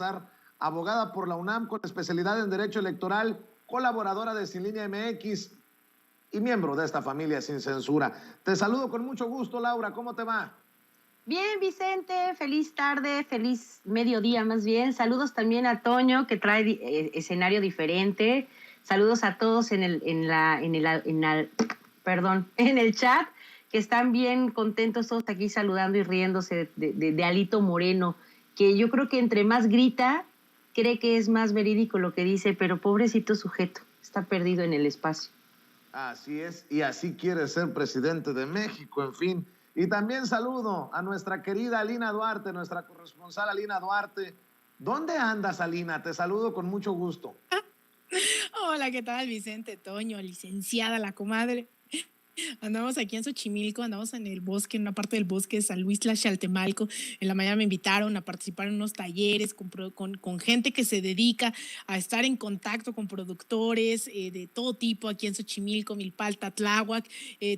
Salazar, abogada por la UNAM con especialidad en Derecho Electoral, colaboradora de Sin Línea MX y miembro de esta familia Sin Censura. Te saludo con mucho gusto, Laura. ¿Cómo te va? Bien, Vicente, feliz tarde, feliz mediodía más bien. Saludos también a Toño, que trae escenario diferente. Saludos a todos en el chat, que están bien contentos todos aquí saludando y riéndose de Alito Moreno, que yo creo que entre más grita, cree que es más verídico lo que dice, pero pobrecito sujeto, está perdido en el espacio. Así es, y así quiere ser presidente de México, en fin. Y también saludo a nuestra querida Alina Duarte, nuestra corresponsal Alina Duarte. ¿Dónde andas, Alina? Te saludo con mucho gusto. Hola, ¿qué tal, Vicente, Toño, licenciada, la comadre? Andamos aquí en Xochimilco, andamos en el bosque, en una parte del bosque de San Luis Tlaxcaltemalco. En la mañana me invitaron a participar en unos talleres con gente que se dedica a estar en contacto con productores de todo tipo aquí en Xochimilco, Milpalta, Tláhuac,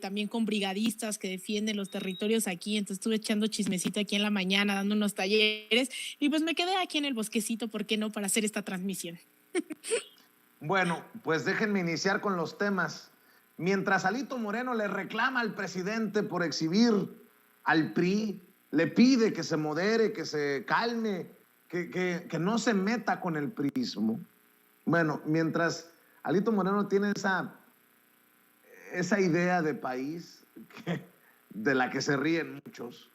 también con brigadistas que defienden los territorios aquí. Entonces estuve echando chismecito aquí en la mañana, dando unos talleres y pues me quedé aquí en el bosquecito, ¿por qué no?, para hacer esta transmisión. Bueno, pues déjenme iniciar con los temas. Mientras Alito Moreno le reclama al presidente por exhibir al PRI, le pide que se modere, que se calme, que no se meta con el priismo. Bueno, mientras Alito Moreno tiene esa idea de país de la que se ríen muchos,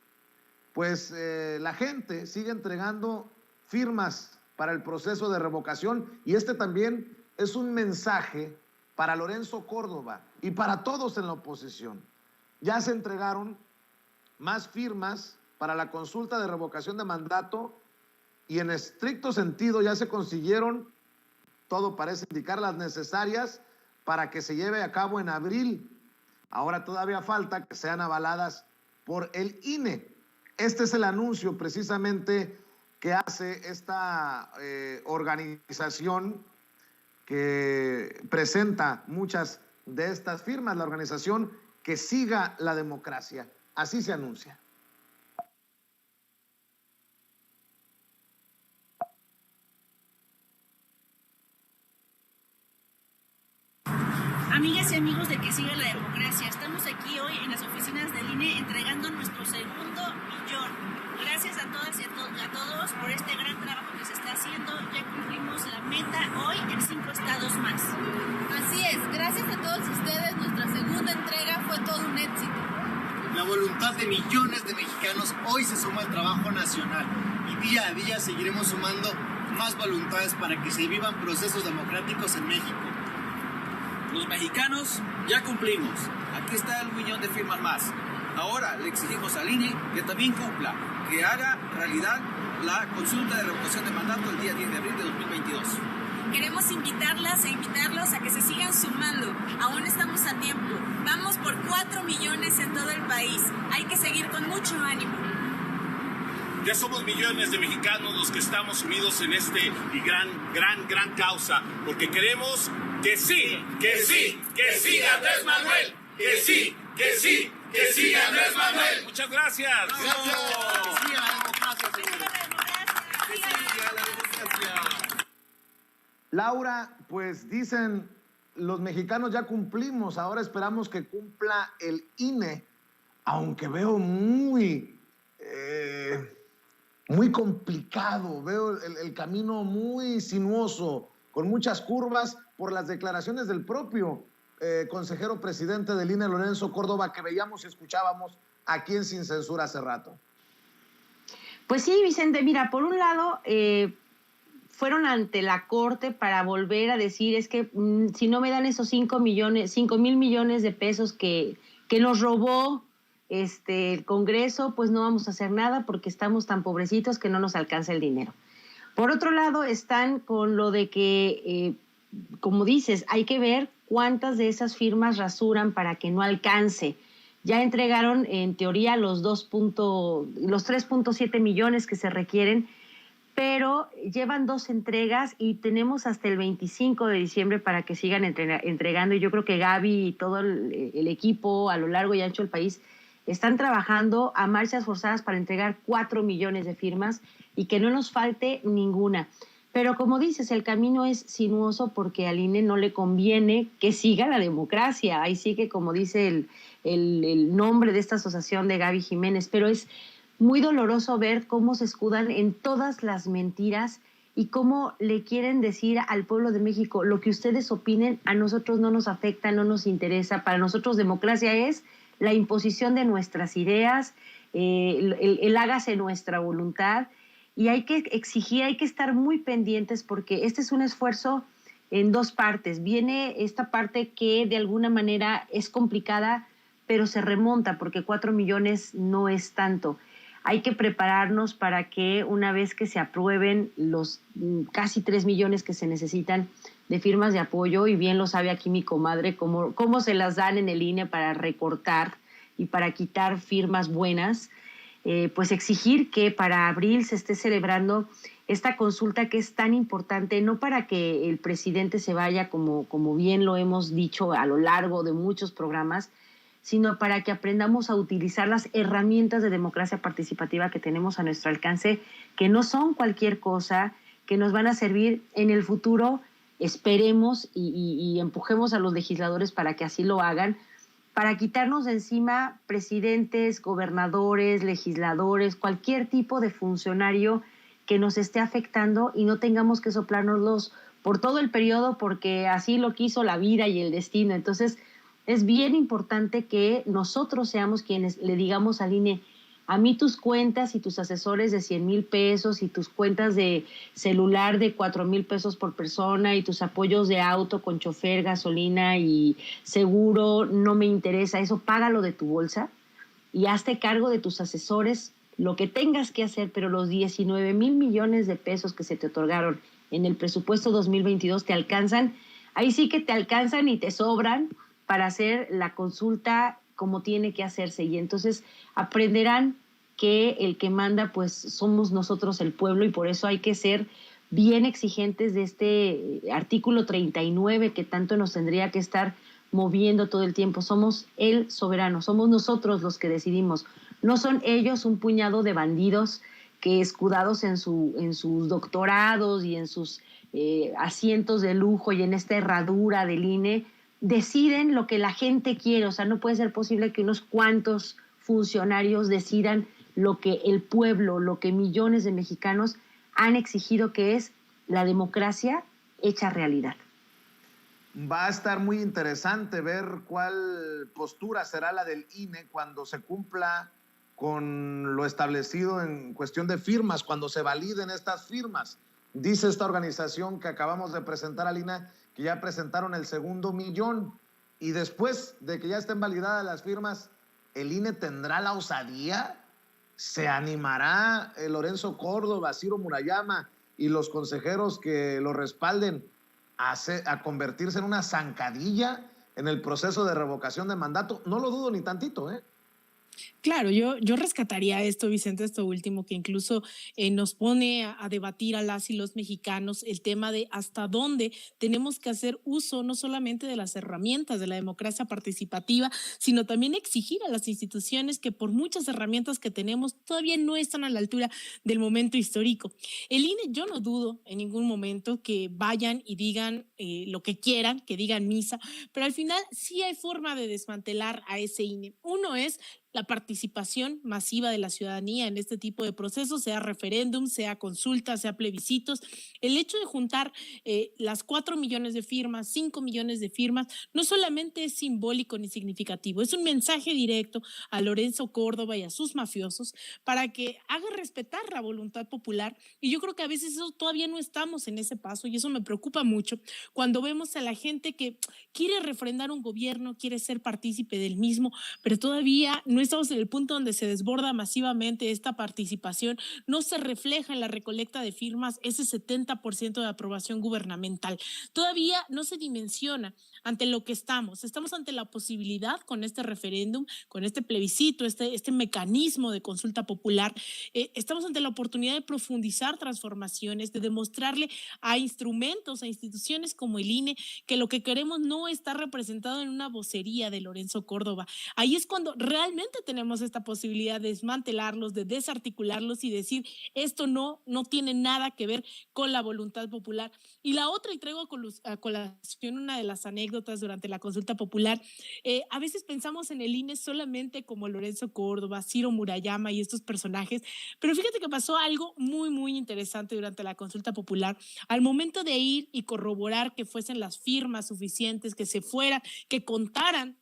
pues la gente sigue entregando firmas para el proceso de revocación, y este también es un mensaje para Lorenzo Córdoba y para todos en la oposición. Ya se entregaron más firmas para la consulta de revocación de mandato y en estricto sentido ya se consiguieron, todo parece indicar, las necesarias para que se lleve a cabo en abril. Ahora todavía falta que sean avaladas por el INE. Este es el anuncio precisamente que hace esta organización que presenta muchas de estas firmas, la organización Que Siga la Democracia. Así se anuncia. Amigas y amigos de Que Siga la Democracia, estamos aquí hoy en las oficinas del INE entregando nuestro segundo millón. Gracias a todas y a todos por este gran trabajo que se está haciendo. Ya cumplimos la meta hoy en 5 estados más. Así es, gracias a todos ustedes, nuestra segunda entrega fue todo un éxito. La voluntad de millones de mexicanos hoy se suma al trabajo nacional y día a día seguiremos sumando más voluntades para que se vivan procesos democráticos en México. Los mexicanos ya cumplimos. Aquí está el 1 millón de firmas más. Ahora le exigimos al INE que también cumpla, que haga realidad la consulta de revocación de mandato el día 10 de abril de 2022. Queremos invitarlas e invitarlos a que se sigan sumando. Aún estamos a tiempo. Vamos por 4 millones en todo el país. Hay que seguir con mucho ánimo. Ya somos millones de mexicanos los que estamos unidos en este y gran causa, porque queremos que sí, que siga Andrés Manuel, que siga Andrés Manuel. Muchas gracias. Gracias. Que siga la democracia, señores. Que siga la democracia. Laura, pues dicen los mexicanos ya cumplimos, ahora esperamos que cumpla el INE, aunque veo muy complicado, veo el camino muy sinuoso, con muchas curvas por las declaraciones del propio consejero presidente del INE, Lorenzo Córdoba, que veíamos y escuchábamos aquí en Sin Censura hace rato. Pues sí, Vicente, mira, por un lado, fueron ante la Corte para volver a decir, es que si no me dan esos 5 mil millones de pesos que nos robó el Congreso, pues no vamos a hacer nada porque estamos tan pobrecitos que no nos alcanza el dinero. Por otro lado, están con lo de que, como dices, hay que ver cuántas de esas firmas rasuran para que no alcance. Ya entregaron, en teoría, los 3.7 millones que se requieren, pero llevan 2 entregas y tenemos hasta el 25 de diciembre para que sigan entregando. Y yo creo que Gaby y todo el equipo a lo largo y ancho del país están trabajando a marchas forzadas para entregar 4 millones de firmas y que no nos falte ninguna. Pero como dices, el camino es sinuoso porque al INE no le conviene que siga la democracia. Ahí sí que, como dice el nombre de esta asociación de Gaby Jiménez, pero es muy doloroso ver cómo se escudan en todas las mentiras y cómo le quieren decir al pueblo de México: lo que ustedes opinen a nosotros no nos afecta, no nos interesa. Para nosotros democracia es la imposición de nuestras ideas, el hágase nuestra voluntad. Y hay que exigir, hay que estar muy pendientes porque este es un esfuerzo en dos partes. Viene esta parte que de alguna manera es complicada, pero se remonta porque 4 millones no es tanto. Hay que prepararnos para que una vez que se aprueben los casi 3 millones que se necesitan de firmas de apoyo, y bien lo sabe aquí mi comadre, cómo se las dan en el INE para recortar y para quitar firmas buenas, pues exigir que para abril se esté celebrando esta consulta que es tan importante, no para que el presidente se vaya, como bien lo hemos dicho a lo largo de muchos programas, sino para que aprendamos a utilizar las herramientas de democracia participativa que tenemos a nuestro alcance, que no son cualquier cosa, que nos van a servir en el futuro. Esperemos y empujemos a los legisladores para que así lo hagan, para quitarnos de encima presidentes, gobernadores, legisladores, cualquier tipo de funcionario que nos esté afectando y no tengamos que soplárnoslos por todo el periodo porque así lo quiso la vida y el destino. Entonces, es bien importante que nosotros seamos quienes le digamos al INE: a mí tus cuentas y tus asesores de 100,000 pesos y tus cuentas de celular de 4,000 pesos por persona y tus apoyos de auto con chofer, gasolina y seguro no me interesa. Eso págalo de tu bolsa y hazte cargo de tus asesores, lo que tengas que hacer, pero los 19,000 millones de pesos que se te otorgaron en el presupuesto 2022 te alcanzan. Ahí sí que te alcanzan y te sobran para hacer la consulta como tiene que hacerse, y entonces aprenderán que el que manda pues somos nosotros, el pueblo, y por eso hay que ser bien exigentes de este artículo 39 que tanto nos tendría que estar moviendo todo el tiempo. Somos el soberano, somos nosotros los que decidimos, no son ellos un puñado de bandidos que, escudados en sus doctorados y en sus asientos de lujo y en esta herradura del INE, deciden lo que la gente quiere. O sea, no puede ser posible que unos cuantos funcionarios decidan lo que el pueblo, lo que millones de mexicanos han exigido, que es la democracia hecha realidad. Va a estar muy interesante ver cuál postura será la del INE cuando se cumpla con lo establecido en cuestión de firmas, cuando se validen estas firmas. Dice esta organización que acabamos de presentar al INE que ya presentaron el segundo millón, y después de que ya estén validadas las firmas, ¿el INE tendrá la osadía? ¿Se animará Lorenzo Córdoba, Ciro Murayama y los consejeros que lo respalden a convertirse en una zancadilla en el proceso de revocación de mandato? No lo dudo ni tantito, ¿eh? Claro, yo rescataría esto, Vicente, esto último, que incluso nos pone a debatir a las y los mexicanos el tema de hasta dónde tenemos que hacer uso no solamente de las herramientas de la democracia participativa, sino también exigir a las instituciones que por muchas herramientas que tenemos todavía no están a la altura del momento histórico. El INE, yo no dudo en ningún momento que vayan y digan lo que quieran, que digan misa, pero al final sí hay forma de desmantelar a ese INE. Uno es la participación masiva de la ciudadanía en este tipo de procesos, sea referéndum, sea consulta, sea plebiscitos. El hecho de juntar las 4 millones de firmas, 5 millones de firmas, no solamente es simbólico ni significativo, es un mensaje directo a Lorenzo Córdoba y a sus mafiosos para que haga respetar la voluntad popular, y yo creo que a veces eso todavía no estamos en ese paso, y eso me preocupa mucho cuando vemos a la gente que quiere refrendar un gobierno, quiere ser partícipe del mismo, pero todavía no estamos en el punto donde se desborda masivamente esta participación, no se refleja en la recolecta de firmas ese 70% de aprobación gubernamental. Todavía no se dimensiona ante lo que estamos ante la posibilidad con este referéndum, con este plebiscito, este mecanismo de consulta popular, estamos ante la oportunidad de profundizar transformaciones, de demostrarle a instrumentos, a instituciones como el INE, que lo que queremos no está representado en una vocería de Lorenzo Córdoba. Ahí es cuando realmente realmente tenemos esta posibilidad de desmantelarlos, de desarticularlos y decir, esto no tiene nada que ver con la voluntad popular. Y la otra, y traigo a colación una de las anécdotas durante la consulta popular, a veces pensamos en el INE solamente como Lorenzo Córdoba, Ciro Murayama y estos personajes, pero fíjate que pasó algo muy, muy interesante durante la consulta popular. Al momento de ir y corroborar que fuesen las firmas suficientes, que se fuera, que contaran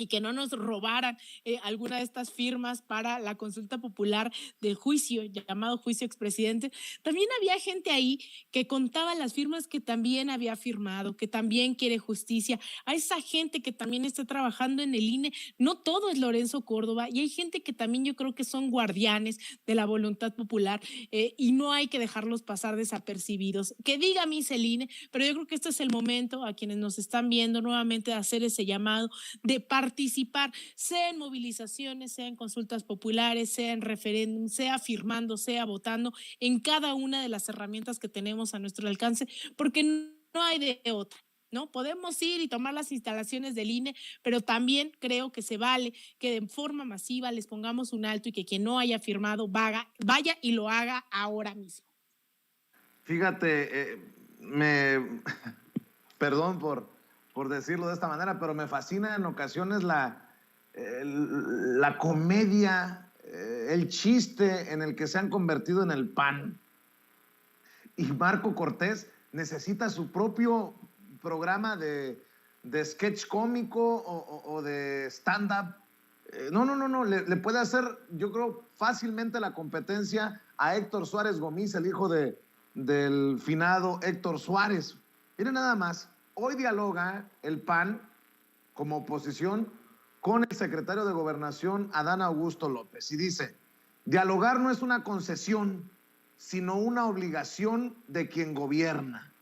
y que no nos robaran alguna de estas firmas para la consulta popular del juicio, llamado juicio expresidente, también había gente ahí que contaba las firmas que también había firmado, que también quiere justicia. A esa gente que también está trabajando en el INE, no todo es Lorenzo Córdoba, y hay gente que también yo creo que son guardianes de la voluntad popular, y no hay que dejarlos pasar desapercibidos. Que diga misa el INE, pero yo creo que este es el momento a quienes nos están viendo nuevamente de hacer ese llamado, de participar, sea en movilizaciones, sea en consultas populares, sea en referéndum, sea firmando, sea votando, en cada una de las herramientas que tenemos a nuestro alcance, porque no hay de otra, ¿no? Podemos ir y tomar las instalaciones del INE, pero también creo que se vale que de forma masiva les pongamos un alto y que quien no haya firmado vaya y lo haga ahora mismo. Fíjate, perdón por decirlo de esta manera, pero me fascina en ocasiones la comedia, el chiste en el que se han convertido en el PAN. Y Marco Cortés necesita su propio programa de sketch cómico o de stand-up. No, le puede hacer, yo creo, fácilmente la competencia a Héctor Suárez Gómez, el hijo del finado Héctor Suárez. Miren nada más, hoy dialoga el PAN como oposición con el secretario de Gobernación, Adán Augusto López, y dice, dialogar no es una concesión, sino una obligación de quien gobierna.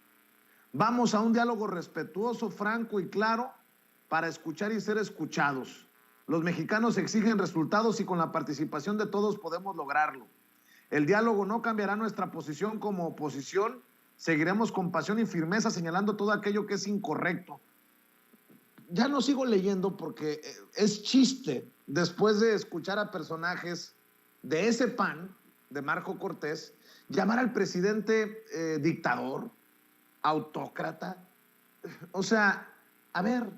Vamos a un diálogo respetuoso, franco y claro para escuchar y ser escuchados. Los mexicanos exigen resultados y con la participación de todos podemos lograrlo. El diálogo no cambiará nuestra posición como oposición. Seguiremos con pasión y firmeza señalando todo aquello que es incorrecto. Ya no sigo leyendo porque es chiste después de escuchar a personajes de ese PAN, de Marco Cortés, llamar al presidente dictador, autócrata. O sea, a ver,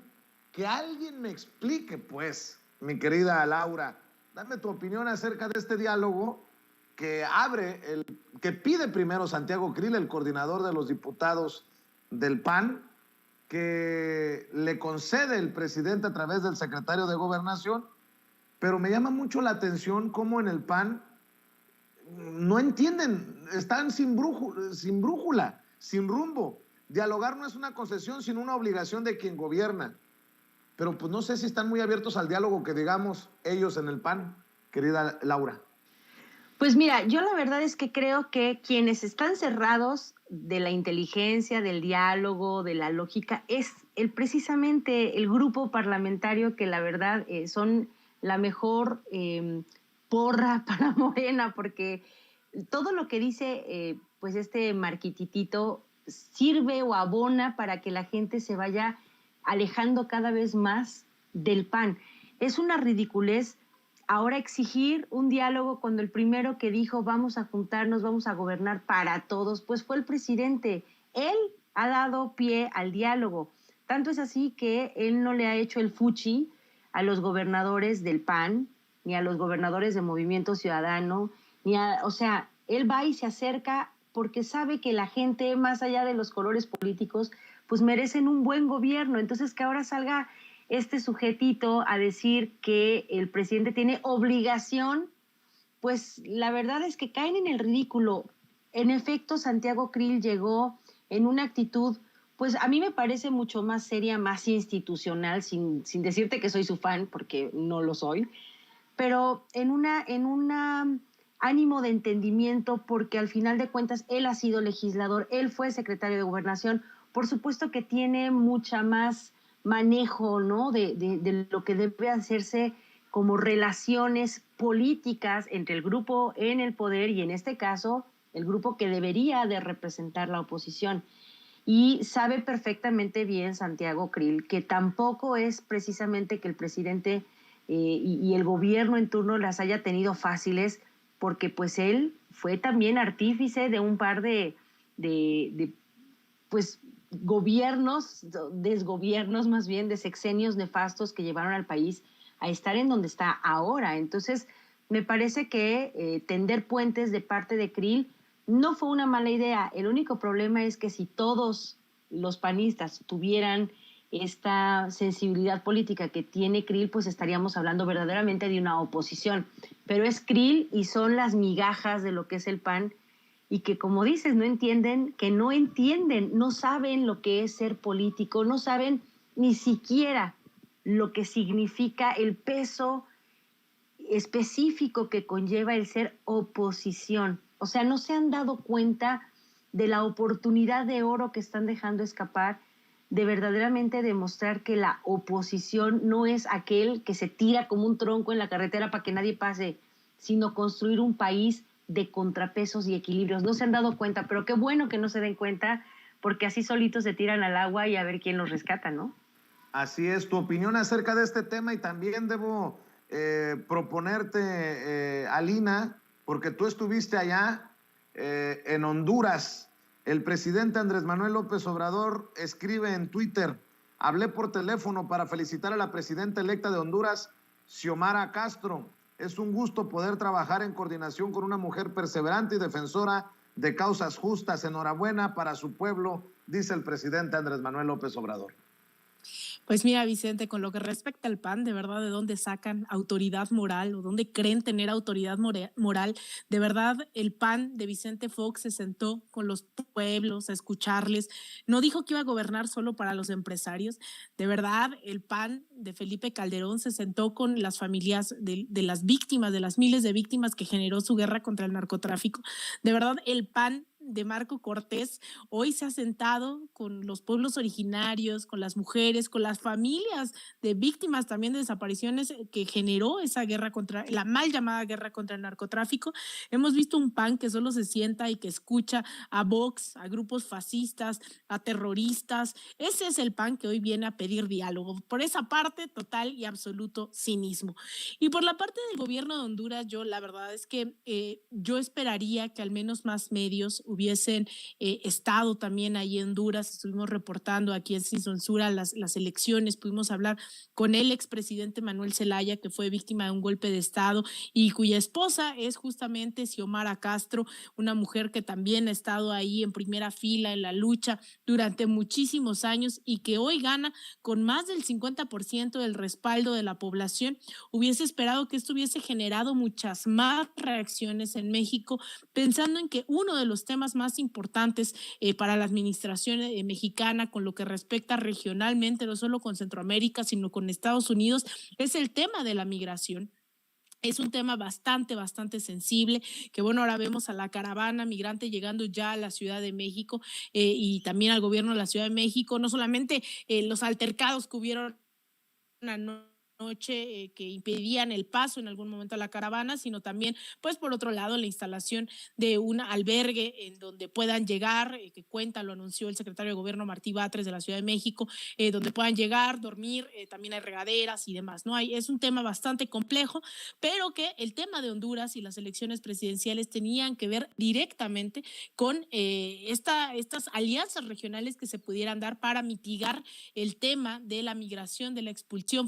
que alguien me explique, pues, mi querida Laura, dame tu opinión acerca de este diálogo que que pide primero Santiago Krill, el coordinador de los diputados del PAN, que le concede el presidente a través del secretario de Gobernación, pero me llama mucho la atención cómo en el PAN no entienden, están sin brújula, sin rumbo. Dialogar no es una concesión, sino una obligación de quien gobierna. Pero pues no sé si están muy abiertos al diálogo que digamos ellos en el PAN, querida Laura. Pues mira, yo la verdad es que creo que quienes están cerrados de la inteligencia, del diálogo, de la lógica, es precisamente el grupo parlamentario que la verdad son la mejor porra para Morena, porque todo lo que dice pues este Marquititito sirve o abona para que la gente se vaya alejando cada vez más del PAN. Es una ridiculez ahora exigir un diálogo cuando el primero que dijo vamos a juntarnos, vamos a gobernar para todos, pues fue el presidente. Él ha dado pie al diálogo. Tanto es así que él no le ha hecho el fuchi a los gobernadores del PAN, ni a los gobernadores de Movimiento Ciudadano, o sea, él va y se acerca porque sabe que la gente, más allá de los colores políticos, pues merecen un buen gobierno. Entonces, que ahora salga este sujetito a decir que el presidente tiene obligación, pues la verdad es que caen en el ridículo. En efecto, Santiago Krill llegó en una actitud, pues a mí me parece mucho más seria, más institucional, sin decirte que soy su fan, porque no lo soy, pero en un ánimo de entendimiento, porque al final de cuentas él ha sido legislador, él fue secretario de Gobernación, por supuesto que tiene mucha más manejo, ¿no?, de lo que debe hacerse como relaciones políticas entre el grupo en el poder y en este caso el grupo que debería de representar la oposición. Y sabe perfectamente bien Santiago Krill que tampoco es precisamente que el presidente y el gobierno en turno las haya tenido fáciles, porque pues él fue también artífice de un par de pues gobiernos, desgobiernos más bien, de sexenios nefastos que llevaron al país a estar en donde está ahora. Entonces, me parece que tender puentes de parte de Krill no fue una mala idea. El único problema es que si todos los panistas tuvieran esta sensibilidad política que tiene Krill, pues estaríamos hablando verdaderamente de una oposición. Pero es Krill y son las migajas de lo que es el PAN, y que, como dices, no entienden, no saben lo que es ser político, no saben ni siquiera lo que significa el peso específico que conlleva el ser oposición. O sea, no se han dado cuenta de la oportunidad de oro que están dejando escapar, de verdaderamente demostrar que la oposición no es aquel que se tira como un tronco en la carretera para que nadie pase, sino construir un país de contrapesos y equilibrios. No se han dado cuenta, pero qué bueno que no se den cuenta, porque así solitos se tiran al agua y a ver quién los rescata, ¿no? Así es, tu opinión acerca de este tema, y también debo proponerte, Alina, porque tú estuviste allá en Honduras. El presidente Andrés Manuel López Obrador escribe en Twitter: hablé por teléfono para felicitar a la presidenta electa de Honduras, Xiomara Castro. Es un gusto poder trabajar en coordinación con una mujer perseverante y defensora de causas justas. Enhorabuena para su pueblo, dice el presidente Andrés Manuel López Obrador. Pues mira, Vicente, con lo que respecta al PAN, de verdad, ¿de dónde sacan autoridad moral o dónde creen tener autoridad moral? De verdad, el PAN de Vicente Fox se sentó con los pueblos a escucharles. No dijo que iba a gobernar solo para los empresarios. De verdad, el PAN de Felipe Calderón se sentó con las familias de las víctimas, de las miles de víctimas que generó su guerra contra el narcotráfico. De verdad, el PAN de Marco Cortés hoy se ha sentado con los pueblos originarios, con las mujeres, con las familias de víctimas también de desapariciones que generó esa guerra contra, la mal llamada guerra contra el narcotráfico. Hemos visto un PAN que solo se sienta y que escucha a Vox, a grupos fascistas, a terroristas. Ese es el PAN que hoy viene a pedir diálogo. Por esa parte, total y absoluto cinismo. Y por la parte del gobierno de Honduras, yo la verdad es que yo esperaría que al menos más medios hubiesen estado también ahí en Honduras. Estuvimos reportando aquí en Sin Censura las elecciones, pudimos hablar con el expresidente Manuel Zelaya, que fue víctima de un golpe de Estado y cuya esposa es justamente Xiomara Castro, una mujer que también ha estado ahí en primera fila en la lucha durante muchísimos años y que hoy gana con más del 50% del respaldo de la población. Hubiese esperado que esto hubiese generado muchas más reacciones en México, pensando en que uno de los temas más importantes para la administración mexicana con lo que respecta regionalmente, no solo con Centroamérica, sino con Estados Unidos, es el tema de la migración. Es un tema bastante sensible, que bueno, ahora vemos a la caravana migrante llegando ya a la Ciudad de México y también al gobierno de la Ciudad de México, no solamente los altercados que hubieron anoche que impedían el paso en algún momento a la caravana, sino también, pues por otro lado, la instalación de un albergue en donde puedan llegar, que cuenta, lo anunció el secretario de Gobierno Martí Batres de la Ciudad de México, donde puedan llegar, dormir, también hay regaderas y demás, ¿no? Es un tema bastante complejo, pero que el tema de Honduras y las elecciones presidenciales tenían que ver directamente con estas alianzas regionales que se pudieran dar para mitigar el tema de la migración, de la expulsión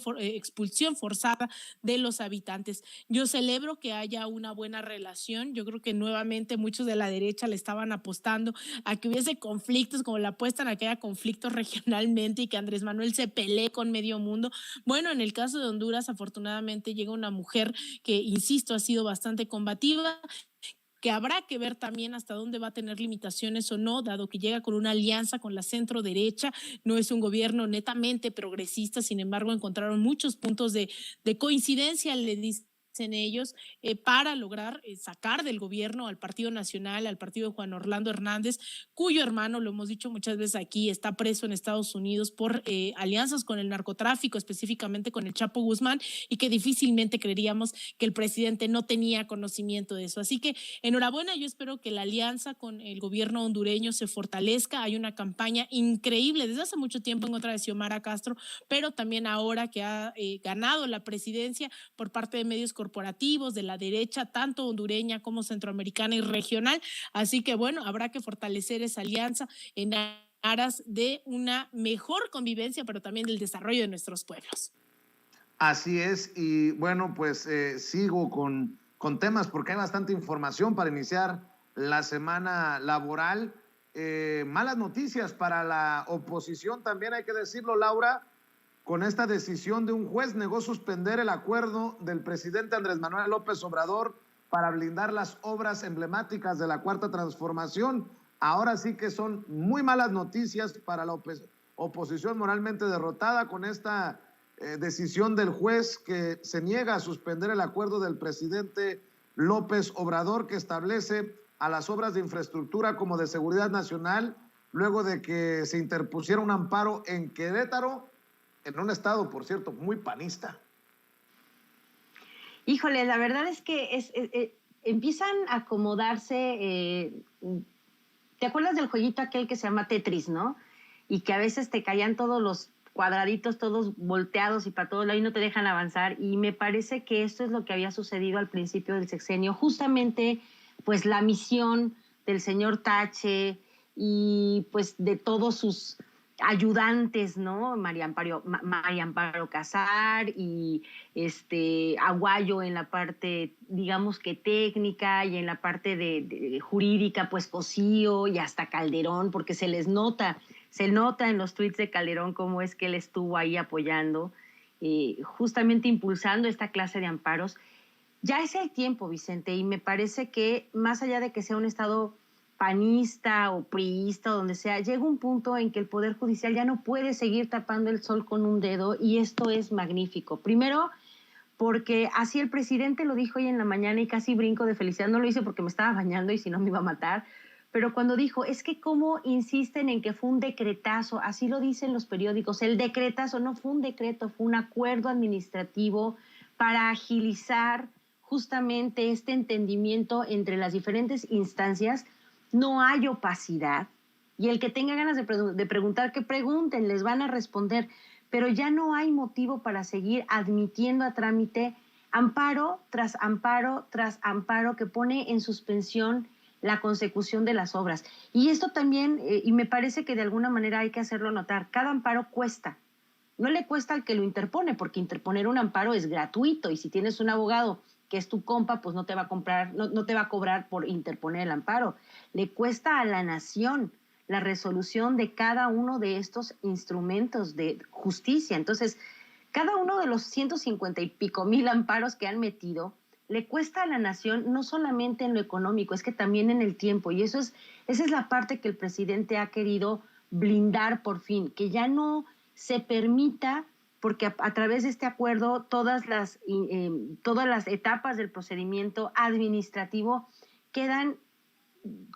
forzada de los habitantes. Yo celebro que haya una buena relación. Yo creo que nuevamente muchos de la derecha le estaban apostando a que hubiese conflictos, como le apuestan a que haya conflictos regionalmente y que Andrés Manuel se pelee con medio mundo. Bueno, en el caso de Honduras, afortunadamente llega una mujer que, insisto, ha sido bastante combativa, que habrá que ver también hasta dónde va a tener limitaciones o no, dado que llega con una alianza con la centro derecha, no es un gobierno netamente progresista, sin embargo encontraron muchos puntos de coincidencia, le dice en ellos para lograr sacar del gobierno al Partido Nacional, al partido de Juan Orlando Hernández, cuyo hermano, lo hemos dicho muchas veces aquí, está preso en Estados Unidos por alianzas con el narcotráfico, específicamente con el Chapo Guzmán, y que difícilmente creeríamos que el presidente no tenía conocimiento de eso. Así que enhorabuena, yo espero que la alianza con el gobierno hondureño se fortalezca. Hay una campaña increíble desde hace mucho tiempo en contra de Xiomara Castro, pero también ahora que ha ganado la presidencia por parte de medios corporativos, de la derecha, tanto hondureña como centroamericana y regional. Así que bueno, habrá que fortalecer esa alianza en aras de una mejor convivencia, pero también del desarrollo de nuestros pueblos. Así es, y bueno, pues sigo con temas porque hay bastante información para iniciar la semana laboral. Malas noticias para la oposición también, hay que decirlo, Laura. Con esta decisión de un juez, negó suspender el acuerdo del presidente Andrés Manuel López Obrador para blindar las obras emblemáticas de la Cuarta Transformación. Ahora sí que son muy malas noticias para la oposición moralmente derrotada con esta decisión del juez que se niega a suspender el acuerdo del presidente López Obrador que establece a las obras de infraestructura como de seguridad nacional, luego de que se interpusiera un amparo en Querétaro, en un estado, por cierto, muy panista. Híjole, la verdad es que empiezan a acomodarse. ¿Te acuerdas del jueguito aquel que se llama Tetris, no? Y que a veces te caían todos los cuadraditos, todos volteados y para todo lado y no te dejan avanzar. Y me parece que esto es lo que había sucedido al principio del sexenio. Justamente, pues la misión del señor Tache y pues de todos sus ayudantes, ¿no? María Amparo Casar y Aguayo en la parte, digamos que técnica, y en la parte de jurídica, pues Cosío y hasta Calderón, porque se nota en los tweets de Calderón cómo es que él estuvo ahí apoyando, justamente impulsando esta clase de amparos. Ya es el tiempo, Vicente, y me parece que más allá de que sea un estado panista o priista o donde sea, llega un punto en que el Poder Judicial ya no puede seguir tapando el sol con un dedo, y esto es magnífico. Primero, porque así el presidente lo dijo hoy en la mañana y casi brinco de felicidad. No lo hice porque me estaba bañando y si no me iba a matar, pero cuando dijo, es que cómo insisten en que fue un decretazo, así lo dicen los periódicos, el decretazo no fue un decreto, fue un acuerdo administrativo para agilizar justamente este entendimiento entre las diferentes instancias. No hay opacidad, y el que tenga ganas de preguntar, que pregunten, les van a responder, pero ya no hay motivo para seguir admitiendo a trámite amparo tras amparo tras amparo que pone en suspensión la consecución de las obras. Y esto también, y me parece que de alguna manera hay que hacerlo notar, cada amparo cuesta. No le cuesta al que lo interpone, porque interponer un amparo es gratuito, y si tienes un abogado que es tu compa, pues no te va a cobrar por interponer el amparo. Le cuesta a la nación la resolución de cada uno de estos instrumentos de justicia. Entonces, cada uno de los 150 y pico mil amparos que han metido le cuesta a la nación no solamente en lo económico, es que también en el tiempo. Y esa es la parte que el presidente ha querido blindar por fin, que ya no se permita, porque a través de este acuerdo todas las etapas del procedimiento administrativo quedan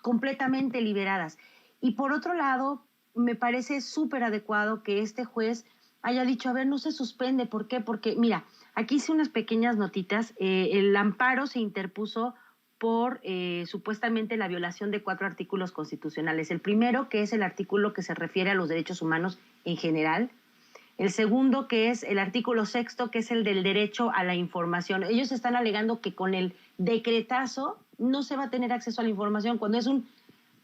completamente liberadas. Y por otro lado, me parece súper adecuado que este juez haya dicho, a ver, no se suspende. ¿Por qué? Porque, mira, aquí hice unas pequeñas notitas. El amparo se interpuso por supuestamente la violación de 4 artículos constitucionales. El primero, que es el artículo que se refiere a los derechos humanos en general. El segundo, que es el artículo 6º, que es el del derecho a la información. Ellos están alegando que con el decretazo no se va a tener acceso a la información, cuando es un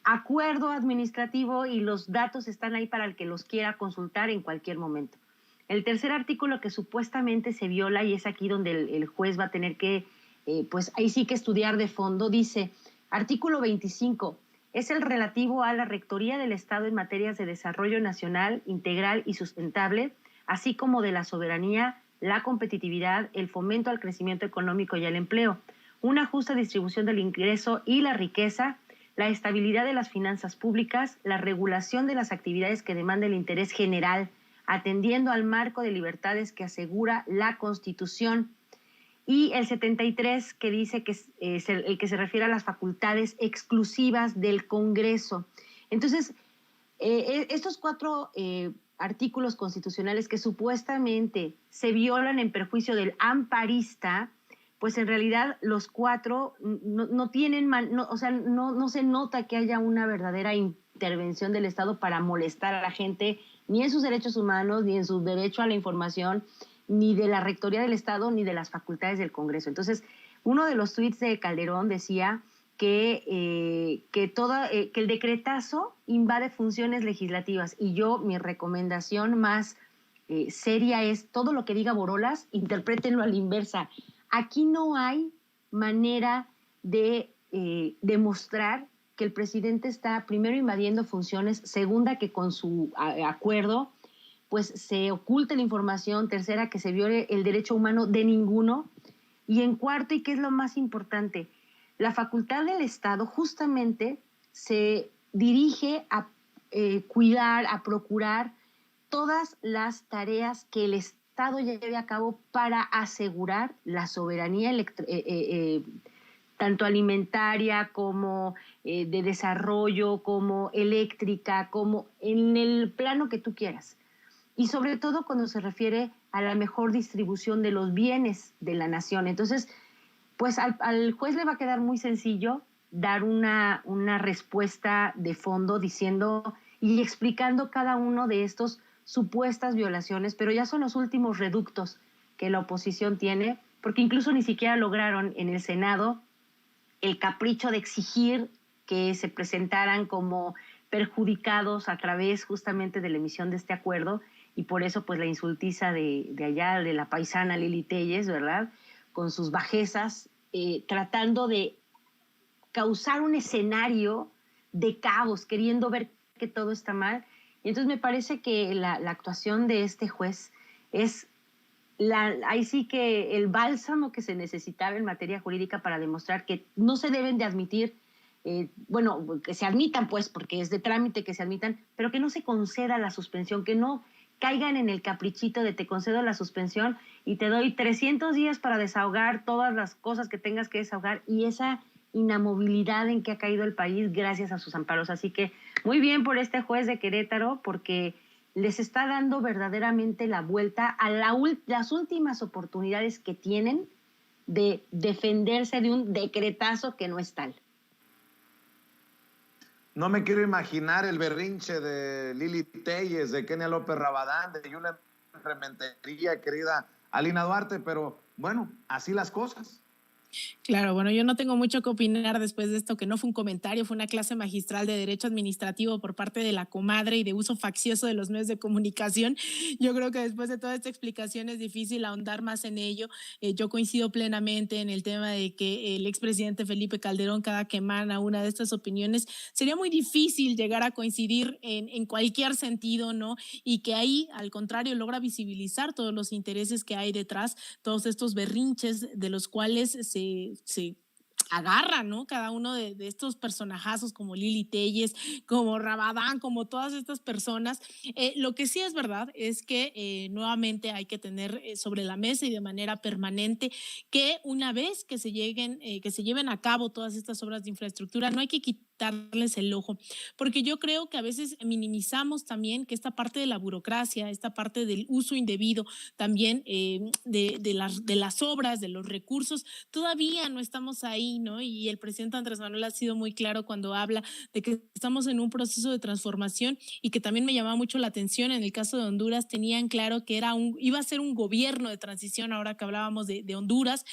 acuerdo administrativo y los datos están ahí para el que los quiera consultar en cualquier momento. El tercer artículo que supuestamente se viola, y es aquí donde el juez va a tener que, pues ahí sí que estudiar de fondo, dice, artículo 25, es el relativo a la Rectoría del Estado en materias de desarrollo nacional, integral y sustentable, así como de la soberanía, la competitividad, el fomento al crecimiento económico y al empleo, una justa distribución del ingreso y la riqueza, la estabilidad de las finanzas públicas, la regulación de las actividades que demanda el interés general, atendiendo al marco de libertades que asegura la Constitución. y el 73 que dice que es el que se refiere a las facultades exclusivas del Congreso. Entonces, estos 4 artículos constitucionales que supuestamente se violan en perjuicio del amparista, pues en realidad los 4 no tienen, no se nota que haya una verdadera intervención del Estado para molestar a la gente, ni en sus derechos humanos, ni en su derecho a la información, ni de la Rectoría del Estado, ni de las facultades del Congreso. Entonces, uno de los tuits de Calderón decía que el decretazo invade funciones legislativas, y mi recomendación más seria es: todo lo que diga Borolas, interprétenlo a la inversa. Aquí no hay manera de demostrar que el presidente está, primero, invadiendo funciones, segunda, que con su acuerdo pues se oculte la información, tercera, que se viole el derecho humano de ninguno, y en cuarto, y que es lo más importante, la facultad del Estado justamente se dirige a cuidar, a procurar todas las tareas que el Estado lleve a cabo para asegurar la soberanía tanto alimentaria como de desarrollo, como eléctrica, como en el plano que tú quieras. Y sobre todo cuando se refiere a la mejor distribución de los bienes de la nación. Entonces, pues al juez le va a quedar muy sencillo dar una respuesta de fondo diciendo y explicando cada uno de estos supuestas violaciones, pero ya son los últimos reductos que la oposición tiene, porque incluso ni siquiera lograron en el Senado el capricho de exigir que se presentaran como perjudicados a través justamente de la emisión de este acuerdo, y por eso pues la insultiza de allá, de la paisana Lili Téllez, ¿verdad?, con sus bajezas, tratando de causar un escenario de caos, queriendo ver que todo está mal. Y entonces me parece que la actuación de este juez es ahí sí que el bálsamo que se necesitaba en materia jurídica para demostrar que no se deben de admitir, que se admitan, pues, porque es de trámite que se admitan, pero que no se conceda la suspensión, que no caigan en el caprichito de te concedo la suspensión y te doy 300 días para desahogar todas las cosas que tengas que desahogar, y esa inamovilidad en que ha caído el país gracias a sus amparos. Así que muy bien por este juez de Querétaro, porque les está dando verdaderamente la vuelta a las últimas oportunidades que tienen de defenderse de un decretazo que no es tal. No me quiero imaginar el berrinche de Lili Téllez, de Kenia López Rabadán, de Yulia Rementería, querida Alina Duarte, pero bueno, así las cosas. Claro, bueno, yo no tengo mucho que opinar después de esto, que no fue un comentario, fue una clase magistral de Derecho Administrativo por parte de la comadre y de uso faccioso de los medios de comunicación. Yo creo que después de toda esta explicación es difícil ahondar más en ello. Yo coincido plenamente en el tema de que el expresidente Felipe Calderón, cada que emana una de estas opiniones, sería muy difícil llegar a coincidir en cualquier sentido, ¿no? Y que ahí, al contrario, logra visibilizar todos los intereses que hay detrás, todos estos berrinches de los cuales se agarra, ¿no? Cada uno de estos personajazos como Lili Téllez, como Rabadán, como todas estas personas. Lo que sí es verdad es que nuevamente hay que tener sobre la mesa y de manera permanente que una vez que se lleven a cabo todas estas obras de infraestructura, no hay que quitarles el ojo, porque yo creo que a veces minimizamos también que esta parte de la burocracia, esta parte del uso indebido también de las obras, de los recursos, todavía no estamos ahí, ¿no? Y el presidente Andrés Manuel ha sido muy claro cuando habla de que estamos en un proceso de transformación, y que también me llamaba mucho la atención en el caso de Honduras, tenían claro que iba a ser un gobierno de transición, ahora que hablábamos de Honduras.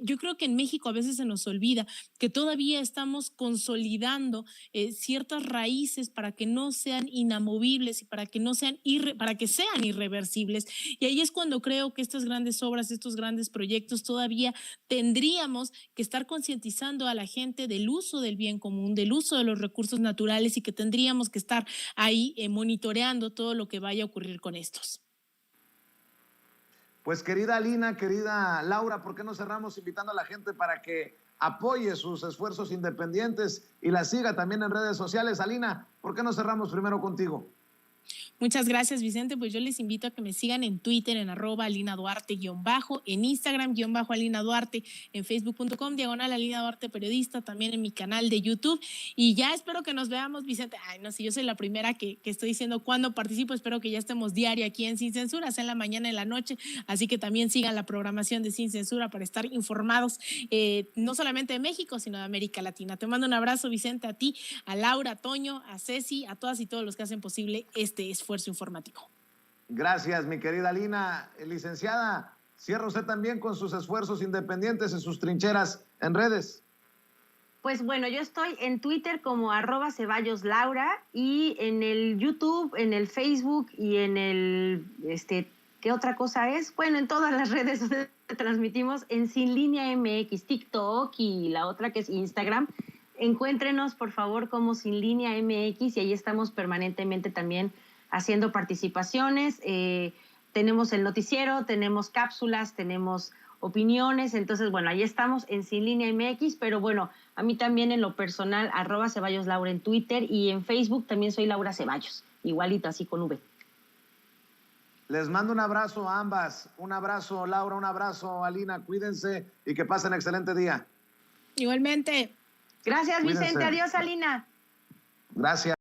Yo creo que en México a veces se nos olvida que todavía estamos consolidando ciertas raíces para que no sean inamovibles y para que sean irreversibles, y ahí es cuando creo que estas grandes obras, estos grandes proyectos, todavía tendríamos que estar concientizando a la gente del uso del bien común, del uso de los recursos naturales, y que tendríamos que estar ahí monitoreando todo lo que vaya a ocurrir con estos. Pues querida Alina, querida Laura, ¿por qué no cerramos invitando a la gente para que apoye sus esfuerzos independientes y la siga también en redes sociales? Alina, ¿por qué no cerramos primero contigo? Muchas gracias, Vicente. Pues yo les invito a que me sigan en Twitter, en @AlinaDuarte_, en Instagram, _AlinaDuarte, en Facebook.com/AlinaDuarte Periodista, también en mi canal de YouTube. Y ya espero que nos veamos, Vicente. Ay, no sé, yo soy la primera que estoy diciendo cuándo participo. Espero que ya estemos diario aquí en Sin Censura, sea en la mañana, en la noche. Así que también sigan la programación de Sin Censura para estar informados, no solamente de México, sino de América Latina. Te mando un abrazo, Vicente, a ti, a Laura, a Toño, a Ceci, a todas y todos los que hacen posible este esfuerzo informativo. Gracias, mi querida Alina. Licenciada, cierra usted también con sus esfuerzos independientes en sus trincheras en redes. Pues bueno, yo estoy en Twitter como @CeballosLaura y en el YouTube, en el Facebook y en el, ¿qué otra cosa es? Bueno, en todas las redes donde transmitimos en Sin Línea MX, TikTok y la otra que es Instagram. Encuéntrenos, por favor, como Sin Línea MX y ahí estamos permanentemente también haciendo participaciones. Tenemos el noticiero, tenemos cápsulas, tenemos opiniones. Entonces, bueno, ahí estamos en Sin Línea MX, pero bueno, a mí también en lo personal, @CeballosLaura en Twitter y en Facebook también soy Laura Ceballos, igualito, así con V. Les mando un abrazo a ambas. Un abrazo, Laura, un abrazo, Alina. Cuídense y que pasen excelente día. Igualmente. Gracias, Cuídense. Vicente. Adiós, Alina. Gracias.